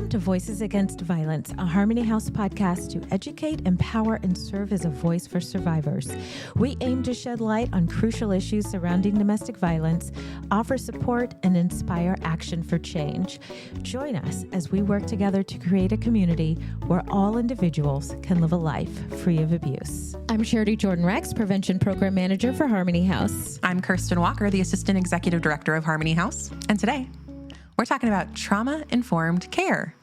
Welcome to Voices Against Violence, a Harmony House podcast to educate, empower, and serve as a voice for survivors. We aim to shed light on crucial issues surrounding domestic violence, offer support, and inspire action for change. Join us as we work together to create a community where all individuals can live a life free of abuse. I'm Charity Jordan-Rex, Prevention Program Manager for Harmony House. I'm Kirstyn Walker, the Assistant Executive Director of Harmony House. And today, we're talking about trauma-informed care.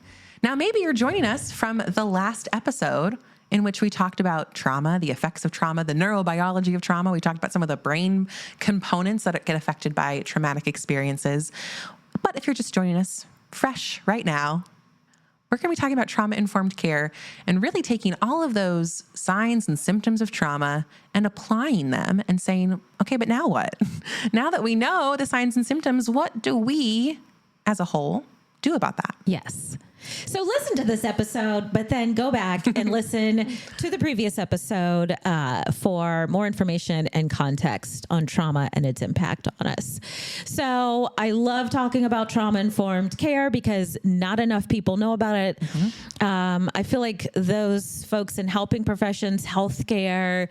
Now, maybe you're joining us from the last episode in which we talked about trauma, the effects of trauma, the neurobiology of trauma. We talked about some of the brain components that get affected by traumatic experiences. But if you're just joining us fresh right now, we're going to be talking about trauma-informed care and really taking all of those signs and symptoms of trauma and applying them and saying, okay, but now what? Now that we know the signs and symptoms, what do we as a whole do about that? Yes. So listen to this episode, but then go back and listen to the previous episode for more information and context on trauma and its impact on us. So I love talking about trauma-informed care because not enough people know about it. Mm-hmm. I feel like those folks in helping professions, healthcare,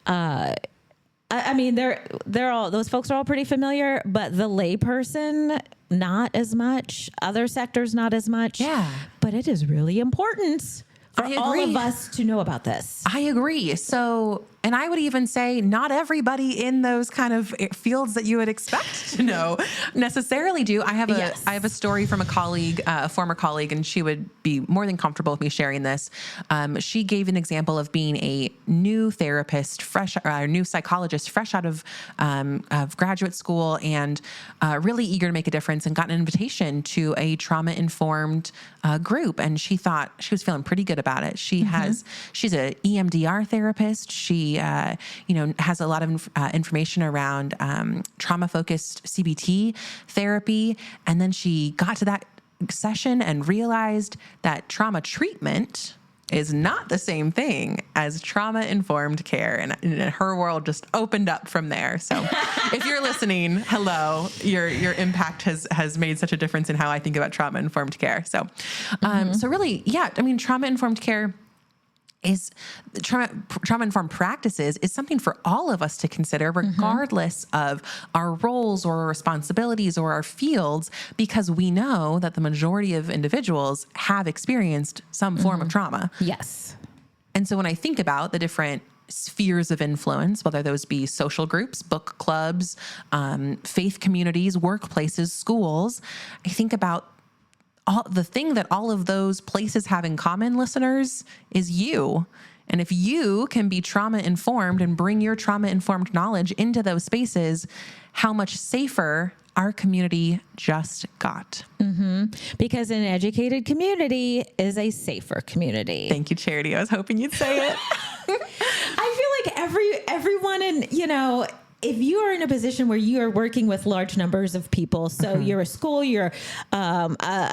I mean, they're all, those folks are all pretty familiar, but the layperson, not as much. Other sectors, not as much. Yeah. But it is really important for all of us to know about this. I agree. So, and I would even say not everybody in those kind of fields that you would expect to know necessarily do. I have a story from a colleague, a former colleague, and she would be more than comfortable with me sharing this. She gave an example of being a new therapist, new psychologist, fresh out of graduate school, and really eager to make a difference, and got an invitation to a trauma-informed group. And she thought she was feeling pretty good about it. She's a EMDR therapist. She has a lot of information around trauma-focused CBT therapy. And then she got to that session and realized that trauma treatment is not the same thing as trauma-informed care. And her world just opened up from there. So if you're listening, hello, your impact has made such a difference in how I think about trauma-informed care. So, so really, yeah, I mean, trauma-informed care is trauma-informed practices is something for all of us to consider, regardless of our roles or our responsibilities or our fields, because we know that the majority of individuals have experienced some form of trauma. Yes. And so when I think about the different spheres of influence, whether those be social groups, book clubs, faith communities, workplaces, schools, I think about the thing that all of those places have in common, listeners, is you. And if you can be trauma-informed and bring your trauma-informed knowledge into those spaces, how much safer our community just got. Mm-hmm. Because an educated community is a safer community. Thank you, Charity. I was hoping you'd say it. I feel like everyone in, if you are in a position where you are working with large numbers of people, so you're a school, you're a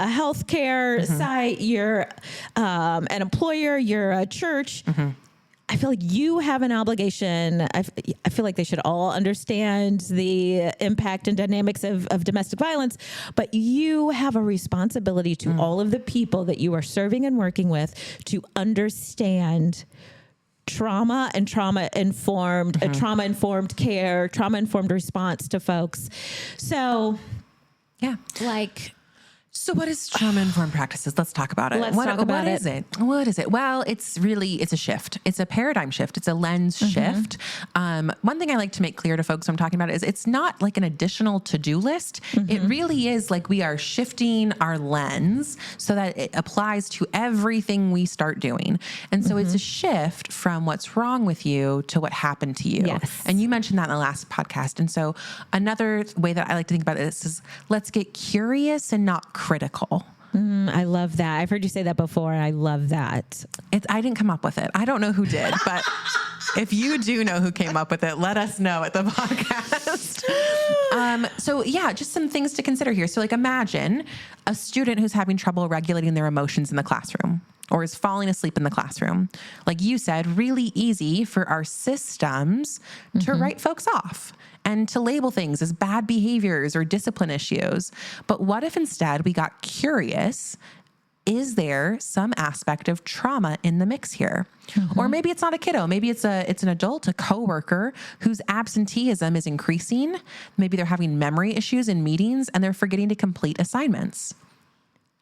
healthcare site, you're an employer, you're a church, I feel like you have an obligation. I feel like they should all understand the impact and dynamics of domestic violence, but you have a responsibility to all of the people that you are serving and working with to understand trauma and trauma-informed care, trauma-informed response to folks. So, yeah. So what is trauma-informed practices? Let's talk about it. What is it? What is it? Well, it's a shift. It's a paradigm shift. It's a lens shift. One thing I like to make clear to folks when I'm talking about it is it's not like an additional to-do list. It really is like we are shifting our lens so that it applies to everything we start doing. And so it's a shift from what's wrong with you to what happened to you. Yes. And you mentioned that in the last podcast. And so another way that I like to think about this is let's get curious and not critical. I love that. I've heard you say that before, and I love that. I didn't come up with it. I don't know who did, but if you do know who came up with it, let us know at the podcast. So yeah, just some things to consider here. So like imagine a student who's having trouble regulating their emotions in the classroom or is falling asleep in the classroom. Like you said, really easy for our systems to write folks off and to label things as bad behaviors or discipline issues. But what if instead we got curious is there some aspect of trauma in the mix here? Or maybe it's not a kiddo. Maybe it's an adult, a coworker whose absenteeism is increasing. Maybe they're having memory issues in meetings and they're forgetting to complete assignments.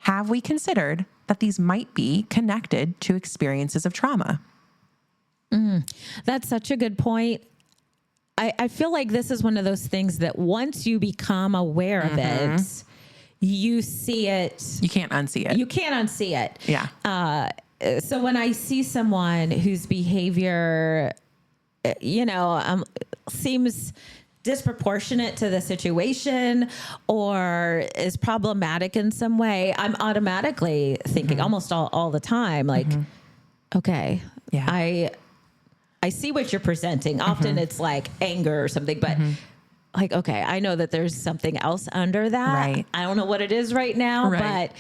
Have we considered that these might be connected to experiences of trauma? That's such a good point. I feel like this is one of those things that once you become aware of it, you see it. You can't unsee it. You can't unsee it. Yeah. So when I see someone whose behavior, seems disproportionate to the situation or is problematic in some way, I'm automatically thinking almost all the time, like, okay, Yeah. I see what you're presenting. Often it's like anger or something, but like, okay, I know that there's something else under that. Right. I don't know what it is right now, Right.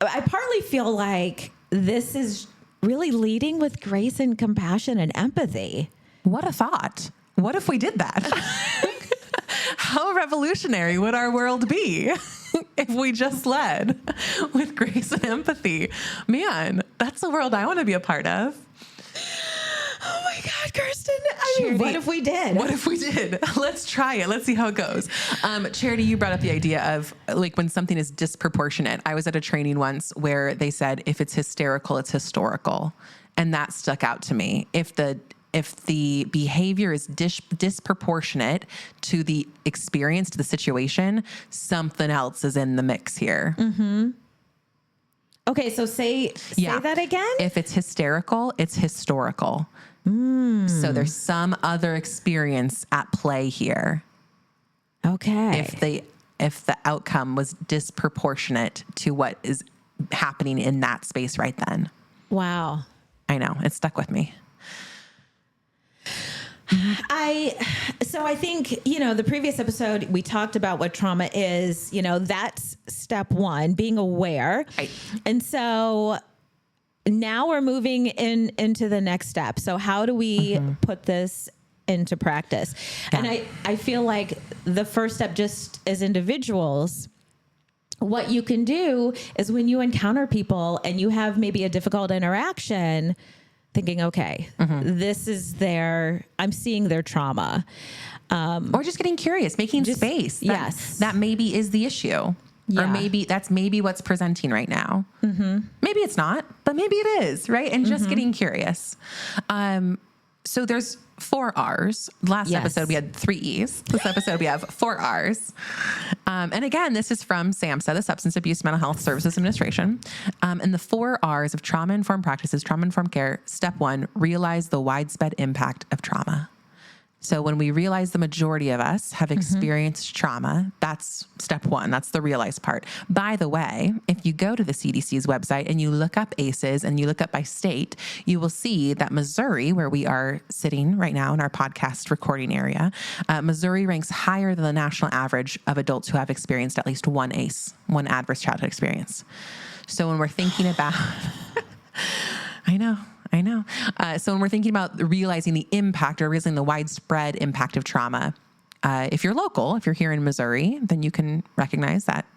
but I partly feel like this is really leading with grace and compassion and empathy. What a thought. What if we did that? How revolutionary would our world be if we just led with grace and empathy? Man, that's the world I want to be a part of. Oh my God, Kirstyn. Charity, what if we did? What if we did? Let's try it. Let's see how it goes. Charity, you brought up the idea of like when something is disproportionate. I was at a training once where they said, if it's hysterical, it's historical. And that stuck out to me. If the behavior is disproportionate to the experience, to the situation, something else is in the mix here. Okay, so say that again. If it's hysterical, it's historical. So there's some other experience at play here. Okay. If the outcome was disproportionate to what is happening in that space right then. Wow. I know, it stuck with me. I think, the previous episode, we talked about what trauma is, that's step one, being aware. Right. And so now we're moving into the next step. So how do we put this into practice? Yeah. And I feel like the first step, just as individuals, what you can do is when you encounter people and you have maybe a difficult interaction, thinking, okay, this is I'm seeing their trauma. Or just getting curious, making space. That maybe is the issue. Yeah. Or maybe that's what's presenting right now. Maybe it's not, but maybe it is, right? And just getting curious. So there's 4 R's. Last episode, we had 3 E's. This episode, we have 4 R's. And again, this is from SAMHSA, the Substance Abuse Mental Health Services Administration. And the 4 R's of trauma-informed practices, trauma-informed care. Step 1, realize the widespread impact of trauma. So when we realize the majority of us have experienced trauma, that's step 1. That's the realize part. By the way, if you go to the CDC's website and you look up ACEs and you look up by state, you will see that Missouri, where we are sitting right now in our podcast recording area, Missouri ranks higher than the national average of adults who have experienced at least one ACE, one adverse childhood experience. So when we're thinking about, I know. So when we're thinking about realizing the impact or realizing the widespread impact of trauma, if you're local, if you're here in Missouri, then you can recognize that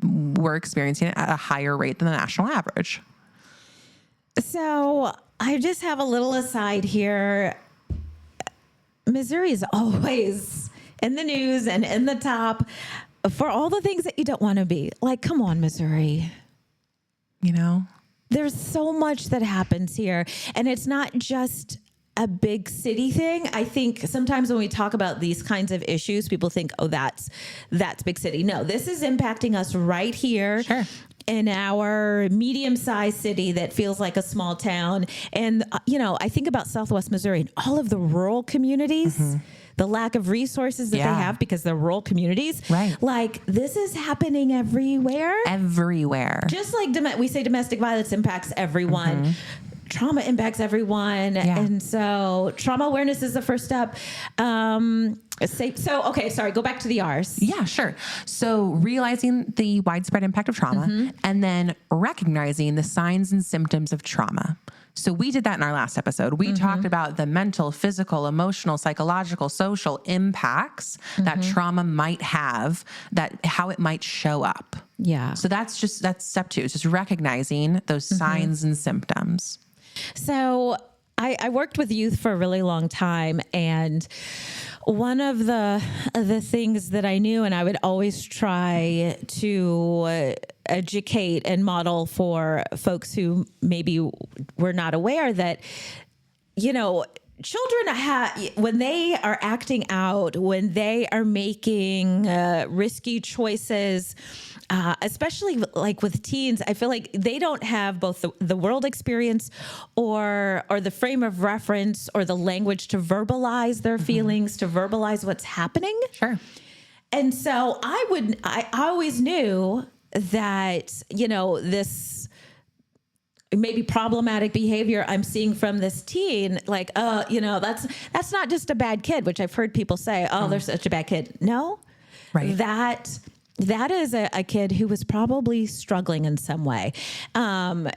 we're experiencing it at a higher rate than the national average. So I just have a little aside here. Missouri is always in the news and in the top for all the things that you don't want to be. Like, come on, Missouri. There's so much that happens here, and it's not just a big city thing. I think sometimes when we talk about these kinds of issues, people think, oh, that's big city. No, this is impacting us right here. Sure. In our medium-sized city that feels like a small town. And, I think about Southwest Missouri and all of the rural communities, the lack of resources that they have because they're rural communities. Right. Like, this is happening everywhere. Everywhere. Just like we say domestic violence impacts everyone. Trauma impacts everyone. Yeah. And so trauma awareness is the first step. Go back to the R's. Yeah, sure. So realizing the widespread impact of trauma and then recognizing the signs and symptoms of trauma. So we did that in our last episode. We talked about the mental, physical, emotional, psychological, social impacts that trauma might have, that how it might show up. Yeah. So that's step 2. It's just recognizing those signs and symptoms. So I worked with youth for a really long time, and one of the things that I knew, and I would always try to educate and model for folks who maybe were not aware that, children when they are acting out, when they are making risky choices, especially like with teens, I feel like they don't have both the world experience or the frame of reference or the language to verbalize their feelings, to verbalize what's happening. Sure. And so I always knew that, this maybe problematic behavior I'm seeing from this teen, like, that's not just a bad kid, which I've heard people say, they're such a bad kid. No, right. That is a kid who was probably struggling in some way. And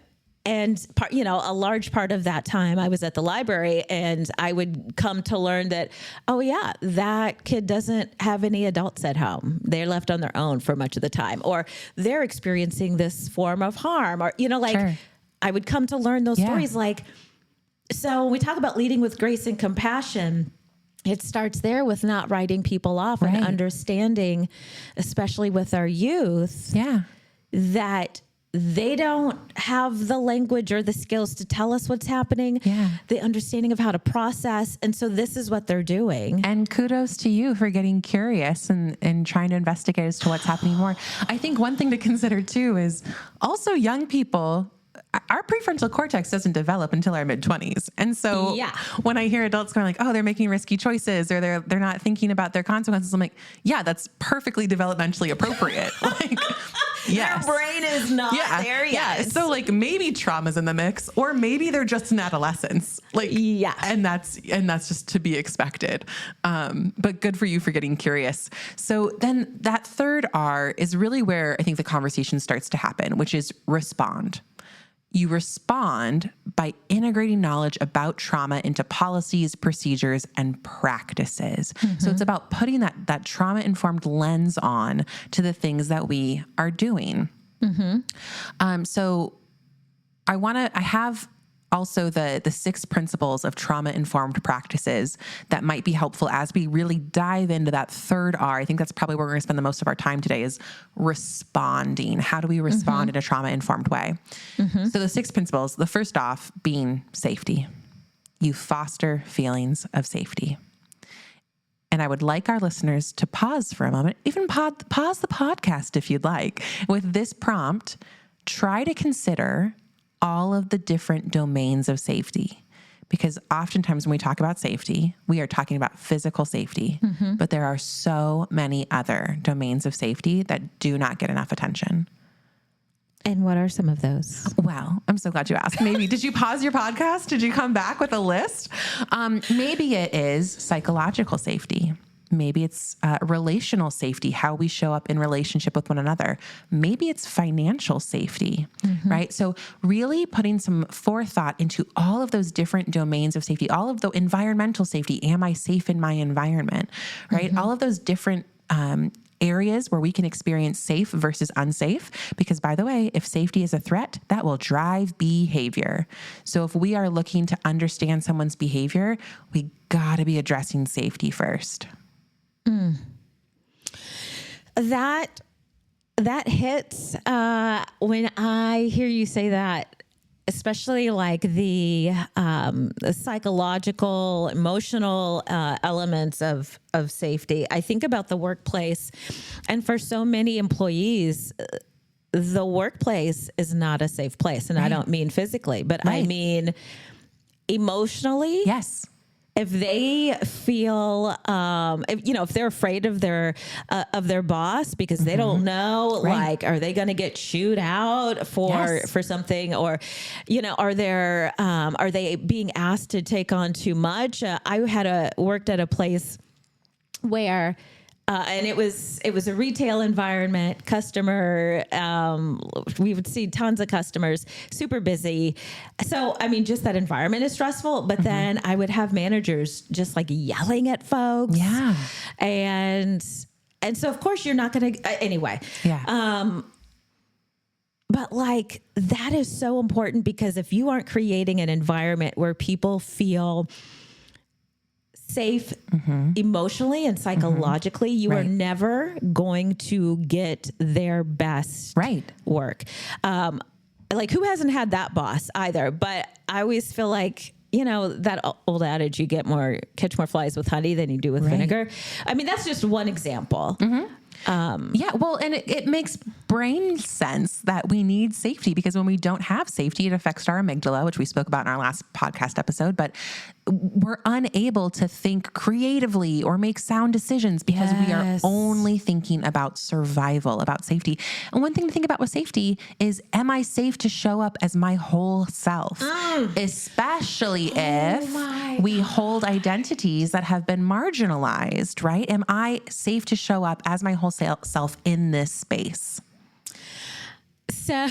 a large part of that time I was at the library, and I would come to learn that, that kid doesn't have any adults at home. They're left on their own for much of the time, or they're experiencing this form of harm, or, Sure. I would come to learn those stories. So when we talk about leading with grace and compassion, it starts there with not writing people off and understanding, especially with our youth, that they don't have the language or the skills to tell us what's happening, the understanding of how to process. And so this is what they're doing. And kudos to you for getting curious and trying to investigate as to what's happening more. I think one thing to consider too is also young people, our prefrontal cortex doesn't develop until our mid-20s. And so when I hear adults going like, they're making risky choices, or they're not thinking about their consequences, I'm like, that's perfectly developmentally appropriate. Yes. Their brain is not there yet. Yeah. So maybe trauma's in the mix, or maybe they're just in adolescence. And that's just to be expected. But good for you for getting curious. So then that third R is really where I think the conversation starts to happen, which is respond. You respond by integrating knowledge about trauma into policies, procedures, and practices. So it's about putting that trauma-informed lens on to the things that we are doing. So I have also the 6 principles of trauma-informed practices that might be helpful as we really dive into that third R. I think that's probably where we're going to spend the most of our time today, is responding. How do we respond in a trauma-informed way? So the 6 principles, the first off being safety. You foster feelings of safety. And I would like our listeners to pause for a moment, even pause the podcast if you'd like. With this prompt, try to consider all of the different domains of safety, because oftentimes when we talk about safety, we are talking about physical safety, but there are so many other domains of safety that do not get enough attention. And what are some of those? Well, I'm so glad you asked. Maybe, did you pause your podcast? Did you come back with a list? Maybe it is psychological safety. Maybe it's relational safety, how we show up in relationship with one another. Maybe it's financial safety, right? So really putting some forethought into all of those different domains of safety, all of the environmental safety. Am I safe in my environment, right? All of those different areas where we can experience safe versus unsafe. Because by the way, if safety is a threat, that will drive behavior. So if we are looking to understand someone's behavior, we got to be addressing safety first. That hits when I hear you say that, especially like the psychological, emotional elements of safety. I think about the workplace, and for so many employees, the workplace is not a safe place. And I don't mean physically, but I mean emotionally. Yes. If they feel, if they're afraid of their boss because they don't know, like, are they going to get chewed out for something, or, are they being asked to take on too much? I worked at a place where and it was a retail environment, we would see tons of customers, super busy. So, I mean, just that environment is stressful, but then I would have managers just like yelling at folks. Yeah. And so of course you're not going to, anyway. Yeah. But like, that is so important, because if you aren't creating an environment where people feel safe emotionally and psychologically, you are never going to get their best work. Like, who hasn't had that boss either? But I always feel like, that old adage, you catch more flies with honey than you do with vinegar. I mean, that's just one example. Well, and it makes brain sense that we need safety, because when we don't have safety, it affects our amygdala, which we spoke about in our last podcast episode, but we're unable to think creatively or make sound decisions because we are only thinking about survival, about safety. And one thing to think about with safety is, am I safe to show up as my whole self? Especially if we hold identities that have been marginalized, right? Am I safe to show up as my whole self in this space? So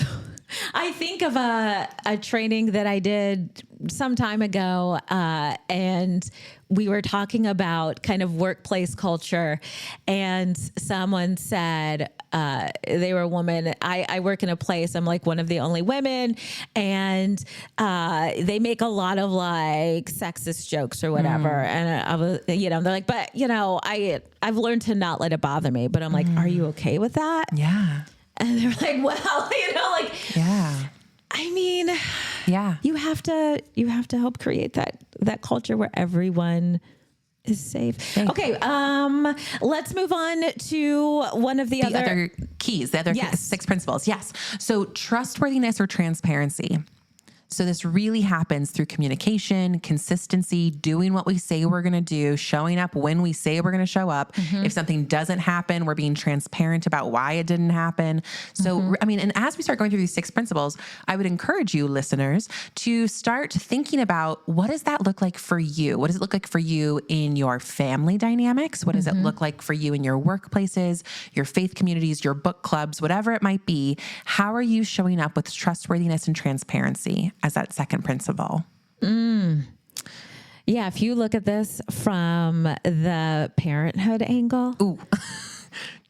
I think of a training that I did some time ago, and we were talking about kind of workplace culture, and someone said, they were a woman. I work in a place, I'm like one of the only women, and they make a lot of like sexist jokes or whatever. And I was, they're like, but I've learned to not let it bother me. But I'm like, are you okay with that? Yeah. And they're like, well, I mean, you have to help create that culture where everyone is safe. Okay. Let's move on to one of the other keys, the other 6 principles. Yes. So trustworthiness or transparency. So this really happens through communication, consistency, doing what we say we're going to do, showing up when we say we're going to show up. If something doesn't happen, we're being transparent about why it didn't happen. So, I mean, and as we start going through these 6 principles, I would encourage you listeners to start thinking about, what does that look like for you? What does it look like for you in your family dynamics? What does it look like for you in your workplaces, your faith communities, your book clubs, whatever it might be? How are you showing up with trustworthiness and transparency as that second principle? Yeah. If you look at this from the parenthood angle. Ooh,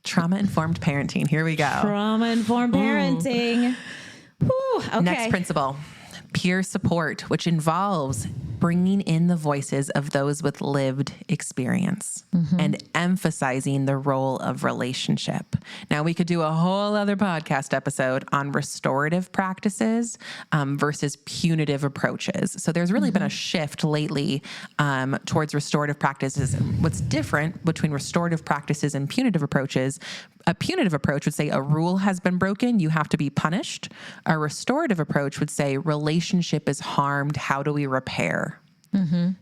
trauma-informed parenting. Here we go. Trauma-informed parenting. Whew, okay. Next principle, peer support, which involves bringing in the voices of those with lived experience and emphasizing the role of relationship. Now, we could do a whole other podcast episode on restorative practices versus punitive approaches. So there's really been a shift lately towards restorative practices. What's different between restorative practices and punitive approaches? A punitive approach would say a rule has been broken, you have to be punished. A restorative approach would say relationship is harmed, how do we repair?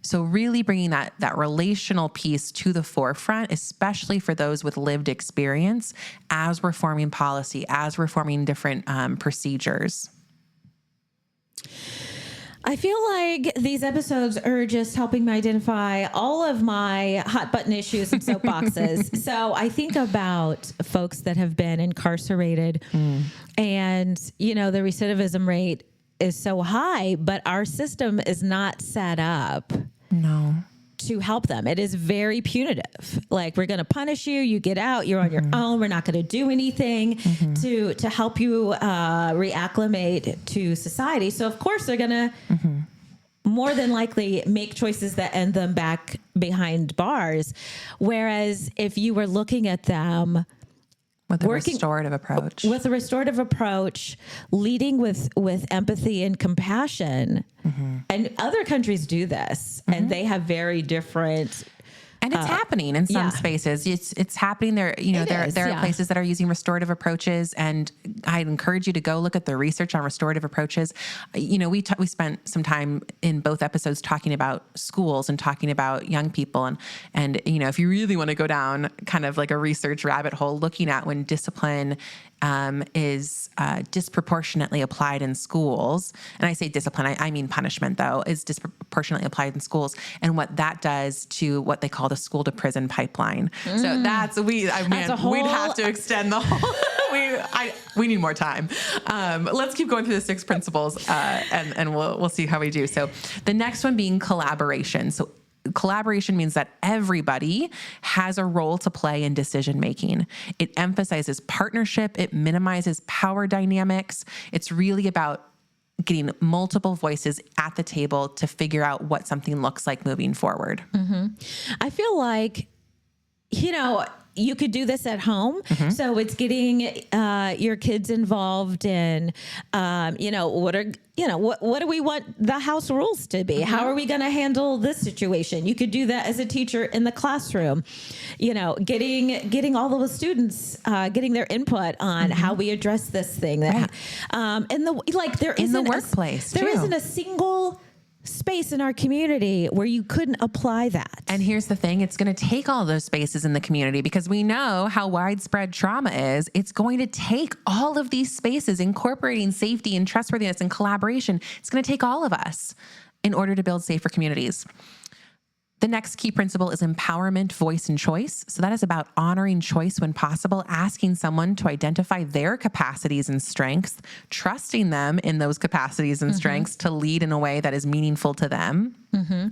So really bringing that relational piece to the forefront, especially for those with lived experience, as we're forming policy, as we're forming different procedures. I feel like these episodes are just helping me identify all of my hot button issues and soapboxes. So I think about folks that have been incarcerated and, the recidivism rate is so high, but our system is not set up to help them. It is very punitive. Like, we're going to punish you. You get out. You're on your own. We're not going to do anything to help you reacclimate to society. So of course they're going to more than likely make choices that end them back behind bars. Whereas if you were looking at them with a restorative approach, leading with empathy and compassion, and other countries do this, and they have very different. And it's happening in some spaces. It's happening there. There are places that are using restorative approaches, and I'd encourage you to go look at the research on restorative approaches. We spent some time in both episodes talking about schools and talking about young people, and if you really want to go down kind of like a research rabbit hole, looking at when discipline is disproportionately applied in schools. And I say discipline, I mean punishment, though, is disproportionately applied in schools, and what that does to what they call the school to prison pipeline. So we'd have to extend the whole. We need more time. Let's keep going through the 6 principles, and we'll see how we do. So the next one being collaboration. So collaboration means that everybody has a role to play in decision making. It emphasizes partnership. It minimizes power dynamics. It's really about getting multiple voices at the table to figure out what something looks like moving forward. Mm-hmm. I feel like, you could do this at home. Mm-hmm. So it's getting your kids involved in, what do we want the house rules to be? Mm-hmm. How are we going to handle this situation? You could do that as a teacher in the classroom, getting all of the students, getting their input on mm-hmm. how we address this thing. That, right. There isn't in the workplace. There isn't a single space in our community where you couldn't apply that. And here's the thing, it's going to take all those spaces in the community, because we know how widespread trauma is. It's going to take all of these spaces, incorporating safety and trustworthiness and collaboration. It's going to take all of us in order to build safer communities. The next key principle is empowerment, voice, and choice. So that is about honoring choice when possible, asking someone to identify their capacities and strengths, trusting them in those capacities and mm-hmm. strengths to lead in a way that is meaningful to them. Mm-hmm.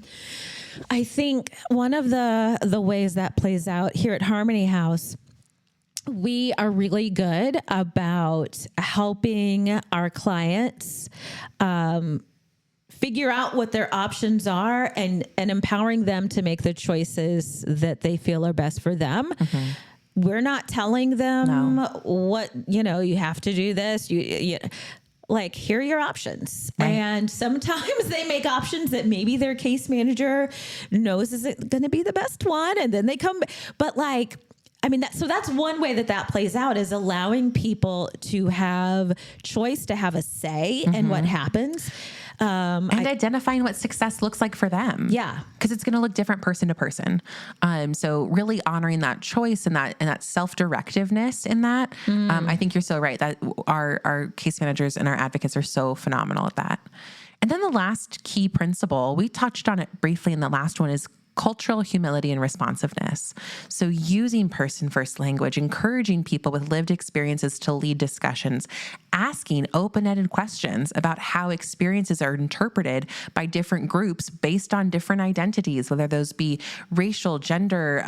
I think one of the ways that plays out here at Harmony House, we are really good about helping our clients figure out what their options are and empowering them to make the choices that they feel are best for them. Mm-hmm. We're not telling them what, you have to do this. You here are your options. Right. And sometimes they make options that maybe their case manager knows isn't going to be the best one. And then they come, but that's one way that plays out, is allowing people to have choice, to have a say mm-hmm. in what happens. And identifying what success looks like for them. Yeah. Because it's going to look different person to person. So really honoring that choice and that self-directiveness in that. I think you're so right that our case managers and our advocates are so phenomenal at that. And then the last key principle, we touched on it briefly in the last one, is cultural humility and responsiveness. So using person-first language, encouraging people with lived experiences to lead discussions, asking open-ended questions about how experiences are interpreted by different groups based on different identities, whether those be racial, gender,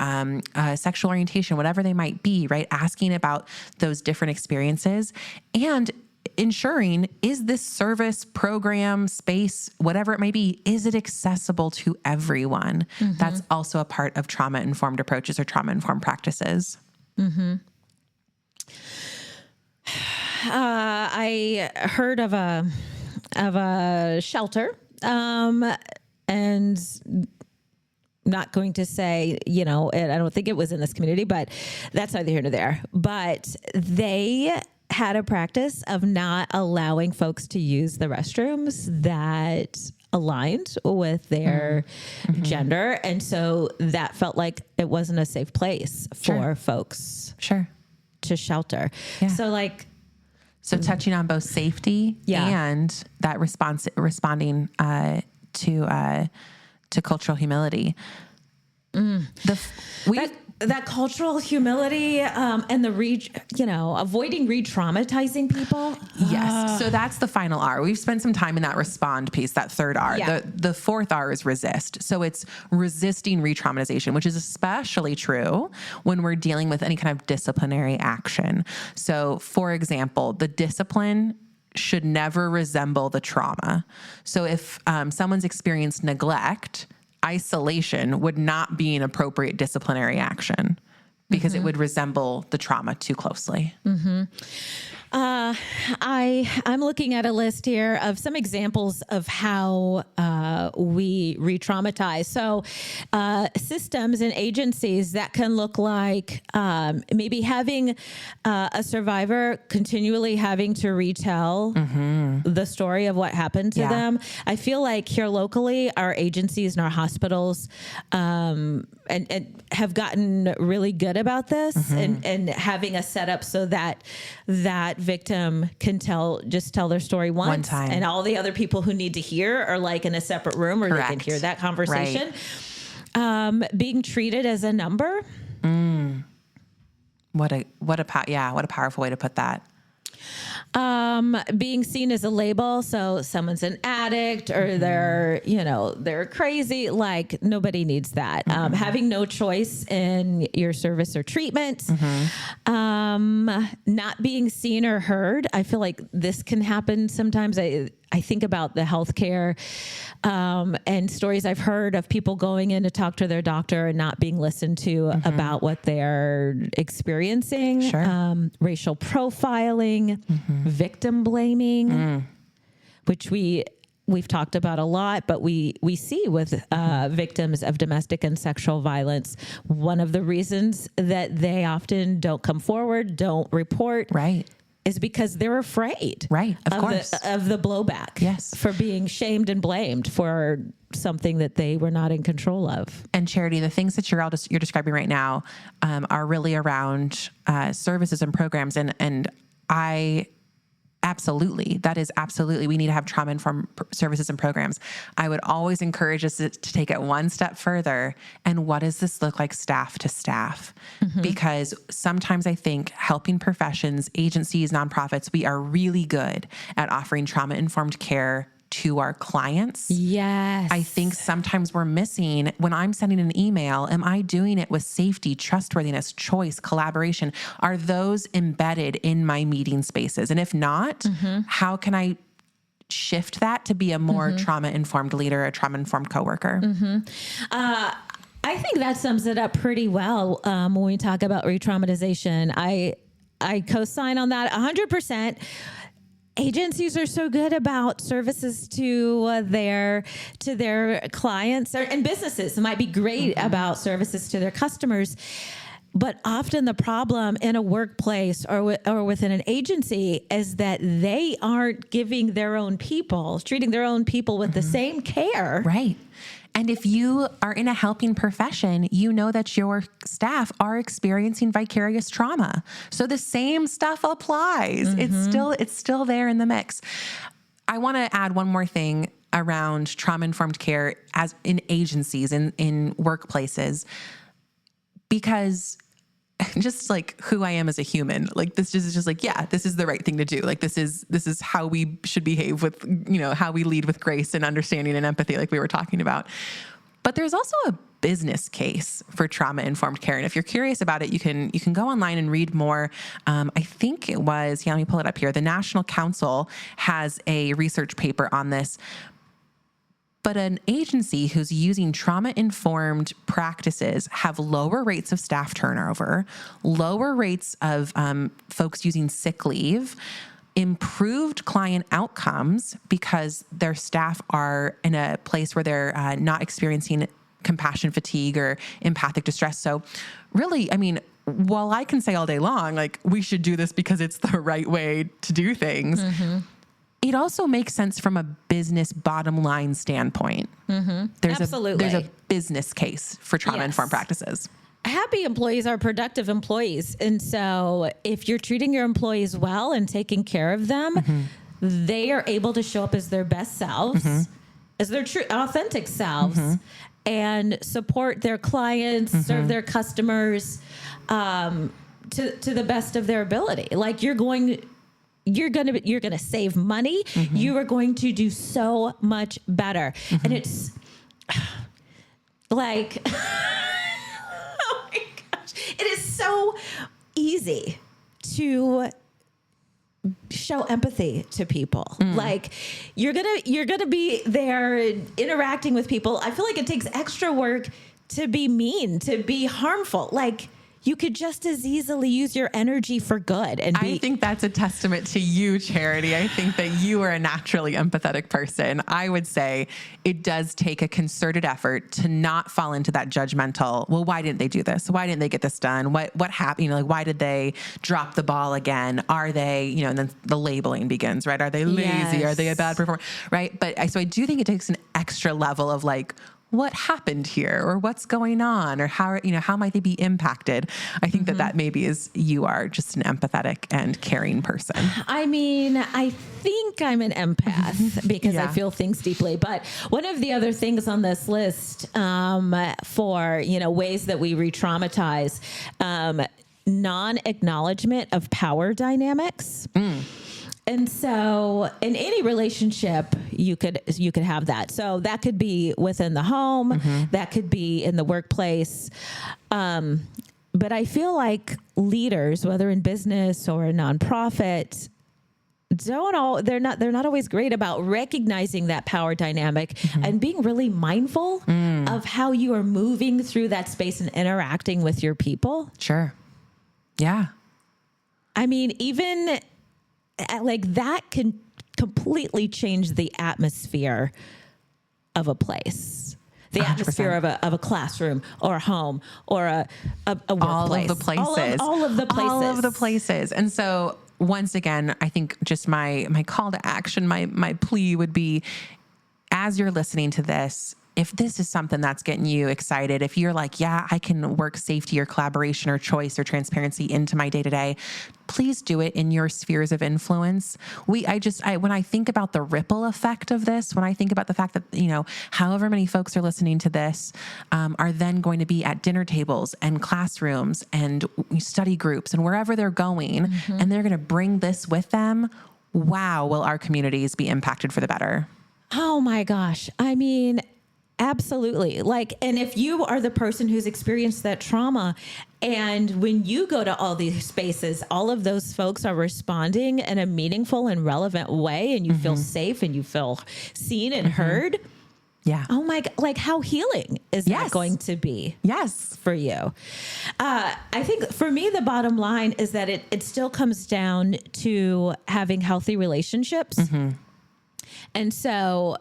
sexual orientation, whatever they might be, right? Asking about those different experiences and ensuring, is this service, program, space, whatever it may be, is it accessible to everyone? Mm-hmm. That's also a part of trauma-informed approaches or trauma-informed practices. Mm-hmm. I heard of a shelter, and not going to say, and I don't think it was in this community, but that's neither here nor there. But they had a practice of not allowing folks to use the restrooms that aligned with their mm-hmm. gender. And so that felt like it wasn't a safe place for folks to shelter. Yeah. So touching on both safety and that responding to cultural humility. That cultural humility and the avoiding re-traumatizing people. Yes. So that's the final R. We've spent some time in that respond piece, that third R. Yeah. The fourth R is resist. So it's resisting re-traumatization, which is especially true when we're dealing with any kind of disciplinary action. So for example, the discipline should never resemble the trauma. So if someone's experienced neglect, isolation would not be an appropriate disciplinary action because mm-hmm. it would resemble the trauma too closely. Mm-hmm. I'm looking at a list here of some examples of how we re-traumatize. So systems and agencies that can look like maybe having a survivor continually having to retell mm-hmm. the story of what happened to them. I feel like here locally, our agencies and our hospitals and have gotten really good about this, and having a setup so that that victim can tell their story once, time, and all the other people who need to hear are like in a separate room where they can hear that conversation. Right. Being treated as a number. What a powerful way to put that. Being seen as a label. So someone's an addict or they're crazy. Like, nobody needs that. Having no choice in your service or treatment, not being seen or heard. I feel like this can happen sometimes. I think about the healthcare, and stories I've heard of people going in to talk to their doctor and not being listened to about what they're experiencing. Sure. Racial profiling, victim blaming, which we've talked about a lot, but we see with victims of domestic and sexual violence, one of the reasons that they often don't come forward, don't report, is because they're afraid, of course, of the blowback, for being shamed and blamed for something that they were not in control of. And Charity, the things that you're describing right now are really around services and programs, and that is absolutely, we need to have trauma-informed services and programs. I would always encourage us to take it one step further. And what does this look like staff to staff? Because sometimes I think helping professions, agencies, nonprofits, we are really good at offering trauma-informed care to our clients. Yes. I think sometimes we're missing, when I'm sending an email, am I doing it with safety, trustworthiness, choice, collaboration? Are those embedded in my meeting spaces? And if not, how can I shift that to be a more trauma-informed leader, a trauma-informed coworker? I think that sums it up pretty well when we talk about re-traumatization. I co-sign on that 100%. Agencies are so good about services to their clients, and businesses might be great about services to their customers. But often the problem in a workplace or within an agency is that they aren't treating their own people with the same care. Right. And if you are in a helping profession, you know that your staff are experiencing vicarious trauma. So the same stuff applies. It's still there in the mix. I want to add one more thing around trauma-informed care as in agencies, in workplaces, because just like who I am as a human, like this is just like, yeah, this is the right thing to do. Like this is how we should behave with, how we lead with grace and understanding and empathy, like we were talking about. But there's also a business case for trauma-informed care. And if you're curious about it, you can go online and read more. I think it was, let me pull it up here. The National Council has a research paper on this. But an agency who's using trauma-informed practices have lower rates of staff turnover, lower rates of folks using sick leave, improved client outcomes because their staff are in a place where they're not experiencing compassion fatigue or empathic distress. So really, while I can say all day long, like we should do this because it's the right way to do things, it also makes sense from a business bottom line standpoint. Absolutely. There's a business case for trauma-informed practices. Happy employees are productive employees. And so if you're treating your employees well and taking care of them, they are able to show up as their best selves, as their true, authentic selves, and support their clients, serve their customers to the best of their ability. Like you're going to save money. You are going to do so much better. And it's like, oh my gosh, it is so easy to show empathy to people. Like you're gonna be there interacting with people. I feel like it takes extra work to be mean, to be harmful. Like you could just as easily use your energy for good. And I think that's a testament to you, Charity. I think that you are a naturally empathetic person. I would say it does take a concerted effort to not fall into that judgmental, well, why didn't they do this? Why didn't they get this done? What happened? Like, why did they drop the ball again? Are they, and then the labeling begins, right? Are they lazy? Are they a bad performer? Right. But so I do think it takes an extra level of like, what happened here or what's going on or how might they be impacted. I think that maybe is, you are just an empathetic and caring person. I mean, I think I'm an empath because I feel things deeply. But one of the other things on this list for, ways that we re-traumatize, non-acknowledgement of power dynamics. And so in any relationship, you could have that. So that could be within the home, that could be in the workplace. But I feel like leaders, whether in business or a nonprofit, they're not always great about recognizing that power dynamic and being really mindful of how you are moving through that space and interacting with your people. Sure. Yeah. I mean, even like that can completely change the atmosphere of a place, the 100%. Atmosphere of a classroom or a home or a workplace. All of the places. All of the places. All of the places. And so once again, I think just my call to action, my plea would be, as you're listening to this, if this is something that's getting you excited, if you're like, yeah, I can work safety or collaboration or choice or transparency into my day-to-day, please do it in your spheres of influence. When I think about the ripple effect of this, when I think about the fact that, however many folks are listening to this, are then going to be at dinner tables and classrooms and study groups and wherever they're going, and they're going to bring this with them. Wow. Will our communities be impacted for the better? Oh my gosh. I mean, absolutely. And if you are the person who's experienced that trauma, and when you go to all these spaces, all of those folks are responding in a meaningful and relevant way, and you feel safe and you feel seen and heard. Yeah. Oh my God. How healing is that going to be? Yes. For you. I think for me, the bottom line is that it still comes down to having healthy relationships. And so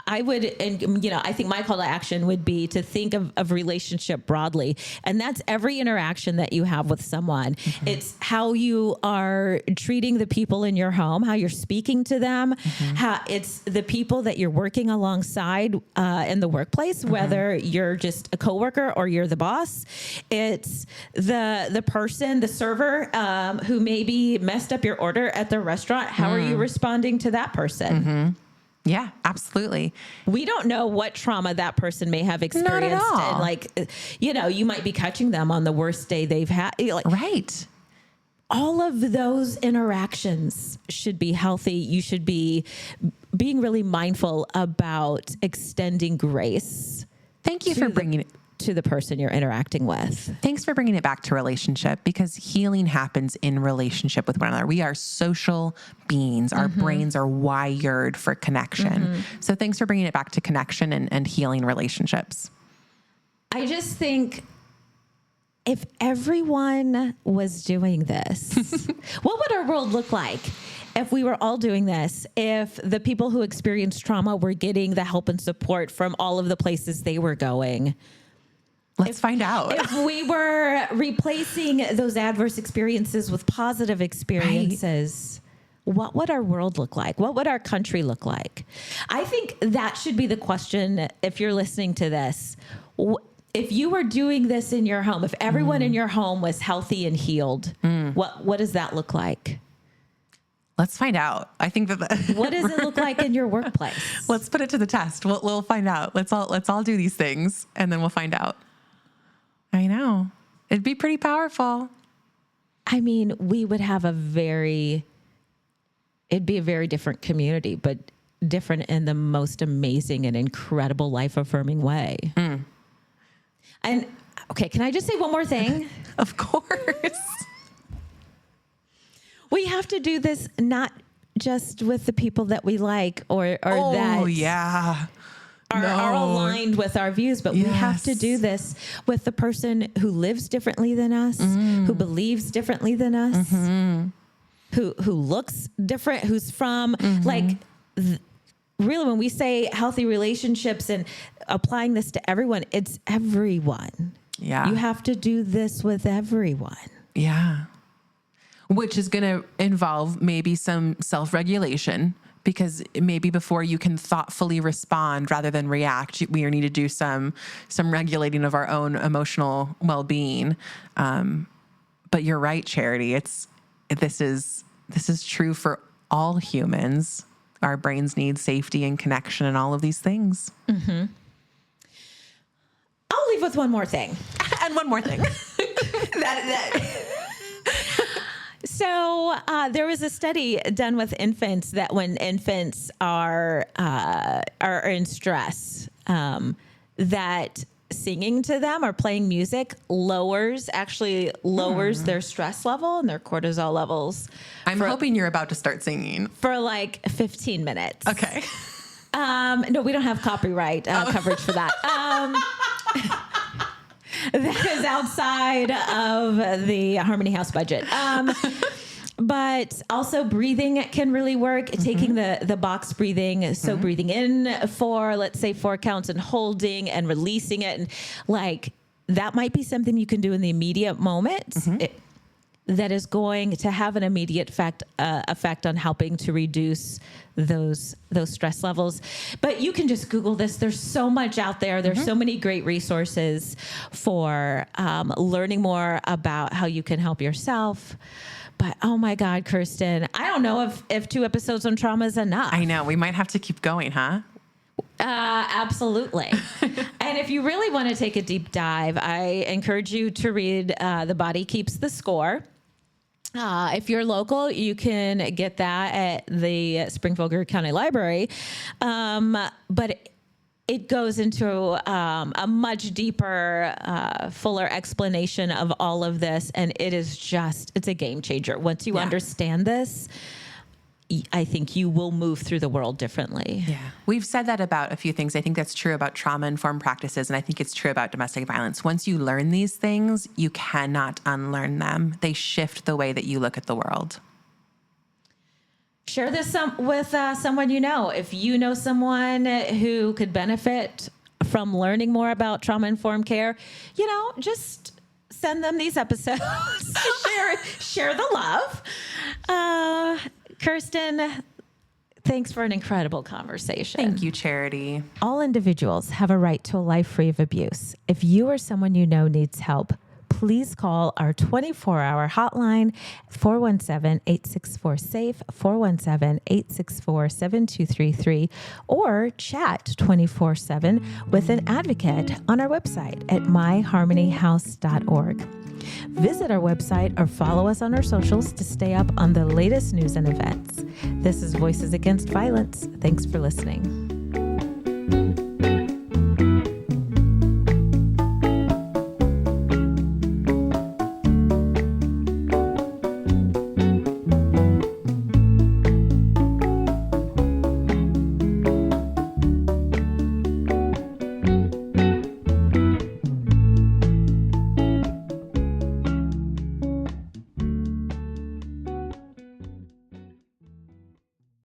I think my call to action would be to think of relationship broadly. And that's every interaction that you have with someone. It's how you are treating the people in your home, how you're speaking to them, how it's the people that you're working alongside in the workplace, whether you're just a coworker or you're the boss. It's the person, the server, who maybe messed up your order at the restaurant. How are you responding to that person? Yeah, absolutely. We don't know what trauma that person may have experienced. Not at all. And you might be catching them on the worst day they've had. Right. All of those interactions should be healthy. You should be being really mindful about extending grace. Thank you for bringing it to the person you're interacting with. Thanks for bringing it back to relationship, because healing happens in relationship with one another. We are social beings. Our brains are wired for connection. So thanks for bringing it back to connection and healing relationships. I just think if everyone was doing this, what would our world look like if we were all doing this? If the people who experienced trauma were getting the help and support from all of the places they were going? Let's find out. If we were replacing those adverse experiences with positive experiences, what would our world look like? What would our country look like? I think that should be the question if you're listening to this. If you were doing this in your home, if everyone in your home was healthy and healed, what does that look like? Let's find out. I think what does it look like in your workplace? Let's put it to the test. We'll find out. Let's all do these things, and then we'll find out. I know. It'd be pretty powerful. I mean, we would have it'd be a very different community, but different in the most amazing and incredible life-affirming way. And okay, can I just say one more thing? Of course. We have to do this not just with the people that we like or that are aligned with our views, but we have to do this with the person who lives differently than us, who believes differently than us, who looks different, who's from really, when we say healthy relationships and applying this to everyone, it's everyone. Yeah. You have to do this with everyone. Yeah. Which is going to involve maybe some self-regulation, because maybe before you can thoughtfully respond rather than react, we need to do some regulating of our own emotional well-being. But you're right, Charity. This is true for all humans. Our brains need safety and connection and all of these things. Mm-hmm. I'll leave with one more thing. And one more thing. So there was a study done with infants that when infants are in stress, that singing to them or playing music lowers their stress level and their cortisol levels. I'm hoping you're about to start singing. For like 15 minutes. Okay. No, we don't have copyright coverage for that. That is outside of the Harmony House budget. But also breathing can really work. Mm-hmm. Taking the box breathing. So breathing in for, let's say, 4 counts and holding and releasing it. And like, that might be something you can do in the immediate moment. Mm-hmm. That is going to have an immediate effect on helping to reduce those stress levels. But you can just Google this. There's so much out there. There's so many great resources for learning more about how you can help yourself. But oh my God, Kirstyn, I don't know if 2 episodes on trauma is enough. I know. We might have to keep going, huh? Absolutely. And if you really want to take a deep dive, I encourage you to read The Body Keeps the Score. If you're local, you can get that at the Springfield County Library. But it goes into a much deeper, fuller explanation of all of this. And it's a game changer. Once you understand this, I think you will move through the world differently. Yeah. We've said that about a few things. I think that's true about trauma-informed practices, and I think it's true about domestic violence. Once you learn these things, you cannot unlearn them. They shift the way that you look at the world. Share this with someone you know. If you know someone who could benefit from learning more about trauma-informed care, just send them these episodes. Share the love. Kirstyn, thanks for an incredible conversation. Thank you, Charity. All individuals have a right to a life free of abuse. If you or someone you know needs help, please call our 24-hour hotline, 417-864-SAFE, 417-864-7233, or chat 24/7 with an advocate on our website at myharmonyhouse.org. Visit our website or follow us on our socials to stay up on the latest news and events. This is Voices Against Violence. Thanks for listening.